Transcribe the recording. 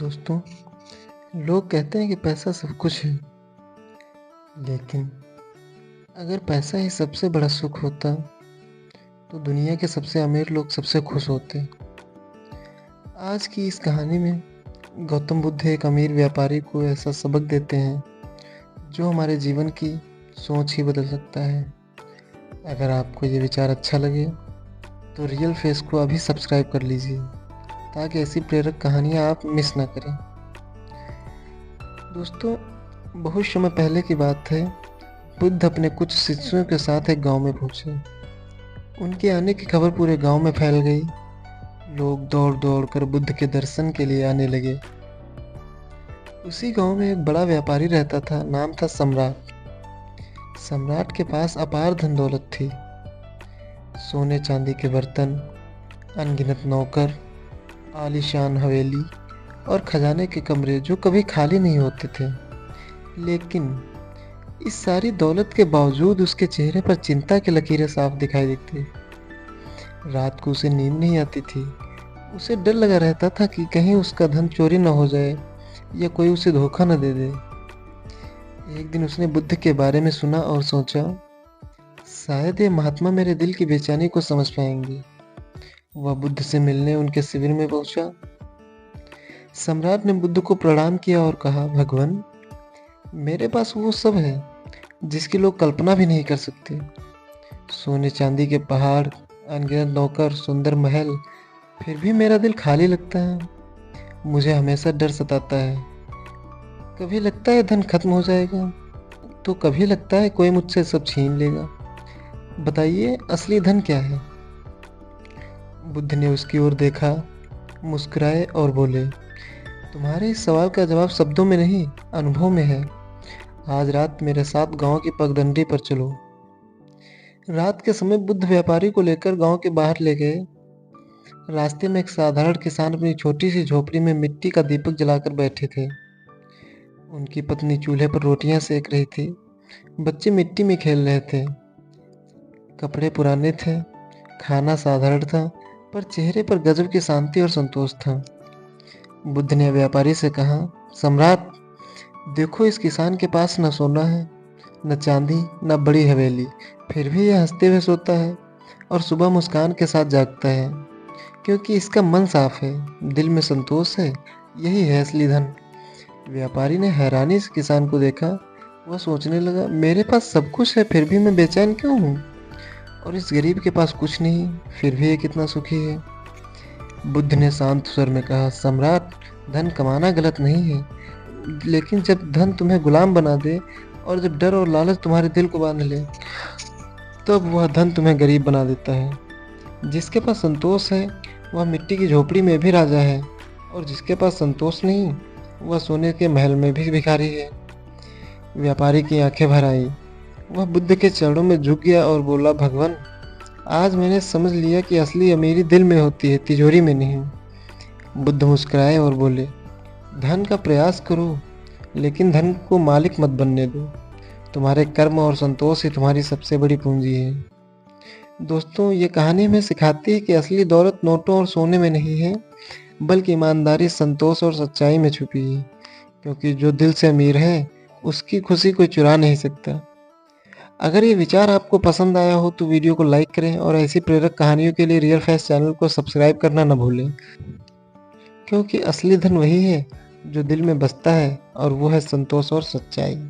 दोस्तों, लोग कहते हैं कि पैसा सब कुछ है, लेकिन अगर पैसा ही सबसे बड़ा सुख होता, तो दुनिया के सबसे अमीर लोग सबसे खुश होते। आज की इस कहानी में गौतम बुद्ध एक अमीर व्यापारी को ऐसा सबक देते हैं, जो हमारे जीवन की सोच ही बदल सकता है। अगर आपको ये विचार अच्छा लगे, तो रियल फेस को अभी सब्सक्राइब कर लीजिए, ताकि ऐसी प्रेरक कहानियाँ आप मिस ना करें। दोस्तों, बहुत समय पहले की बात है। बुद्ध अपने कुछ शिष्यों के साथ एक गांव में पहुंचे। उनके आने की खबर पूरे गांव में फैल गई। लोग दौड़ दौड़ कर बुद्ध के दर्शन के लिए आने लगे। उसी गांव में एक बड़ा व्यापारी रहता था, नाम था सम्राट। सम्राट के पास अपार धन दौलत थी। सोने चांदी के बर्तन, अनगिनत नौकर, आलीशान हवेली और खजाने के कमरे जो कभी खाली नहीं होते थे। लेकिन इस सारी दौलत के बावजूद उसके चेहरे पर चिंता की लकीरें साफ दिखाई देती। रात को उसे नींद नहीं आती थी। उसे डर लगा रहता था कि कहीं उसका धन चोरी न हो जाए या कोई उसे धोखा न दे दे। एक दिन उसने बुद्ध के बारे में सुना और सोचा, शायद ये महात्मा मेरे दिल की बेचैनी को समझ पाएंगे। वह बुद्ध से मिलने उनके शिविर में पहुंचा। सम्राट ने बुद्ध को प्रणाम किया और कहा, भगवान, मेरे पास वो सब है जिसकी लोग कल्पना भी नहीं कर सकते। सोने चांदी के पहाड़, अनगिनत नौकर, सुंदर महल, फिर भी मेरा दिल खाली लगता है। मुझे हमेशा डर सताता है। कभी लगता है धन खत्म हो जाएगा, तो कभी लगता है कोई मुझसे सब छीन लेगा। बताइए, असली धन क्या है? बुद्ध ने उसकी ओर देखा, मुस्कुराए और बोले, तुम्हारे इस सवाल का जवाब शब्दों में नहीं, अनुभव में है। आज रात मेरे साथ गांव की पगडंडी पर चलो। रात के समय बुद्ध व्यापारी को लेकर गांव के बाहर ले गए। रास्ते में एक साधारण किसान अपनी छोटी सी झोपड़ी में मिट्टी का दीपक जलाकर बैठे थे। उनकी पत्नी चूल्हे पर रोटियां सेक रही थी। बच्चे मिट्टी में खेल रहे थे। कपड़े पुराने थे, खाना साधारण था, पर चेहरे पर गजब की शांति और संतोष था। बुद्ध ने व्यापारी से कहा, सम्राट, देखो, इस किसान के पास न सोना है, न चांदी, न बड़ी हवेली, फिर भी यह हंसते हुए सोता है और सुबह मुस्कान के साथ जागता है, क्योंकि इसका मन साफ है, दिल में संतोष है। यही है असली धन। व्यापारी ने हैरानी से किसान को देखा। वह सोचने लगा, मेरे पास सब कुछ है, फिर भी मैं बेचैन क्यों हूँ? और इस गरीब के पास कुछ नहीं, फिर भी ये कितना सुखी है। बुद्ध ने शांत स्वर में कहा, सम्राट, धन कमाना गलत नहीं है, लेकिन जब धन तुम्हें गुलाम बना दे और जब डर और लालच तुम्हारे दिल को बांध ले, तब वह धन तुम्हें गरीब बना देता है। जिसके पास संतोष है, वह मिट्टी की झोपड़ी में भी राजा है, और जिसके पास संतोष नहीं, वह सोने के महल में भी भिखारी है। व्यापारी की आंखें भर आई। वह बुद्ध के चरणों में झुक गया और बोला, भगवान, आज मैंने समझ लिया कि असली अमीरी दिल में होती है, तिजोरी में नहीं। बुद्ध मुस्कुराए और बोले, धन का प्रयास करो, लेकिन धन को मालिक मत बनने दो। तुम्हारे कर्म और संतोष ही तुम्हारी सबसे बड़ी पूंजी है। दोस्तों, ये कहानी हमें सिखाती है कि असली दौलत नोटों और सोने में नहीं है, बल्कि ईमानदारी, संतोष और सच्चाई में छुपी है। क्योंकि जो दिल से अमीर है, उसकी खुशी कोई चुरा नहीं सकता। अगर ये विचार आपको पसंद आया हो, तो वीडियो को लाइक करें और ऐसी प्रेरक कहानियों के लिए रियल फैस चैनल को सब्सक्राइब करना न भूलें। क्योंकि असली धन वही है जो दिल में बसता है, और वो है संतोष और सच्चाई।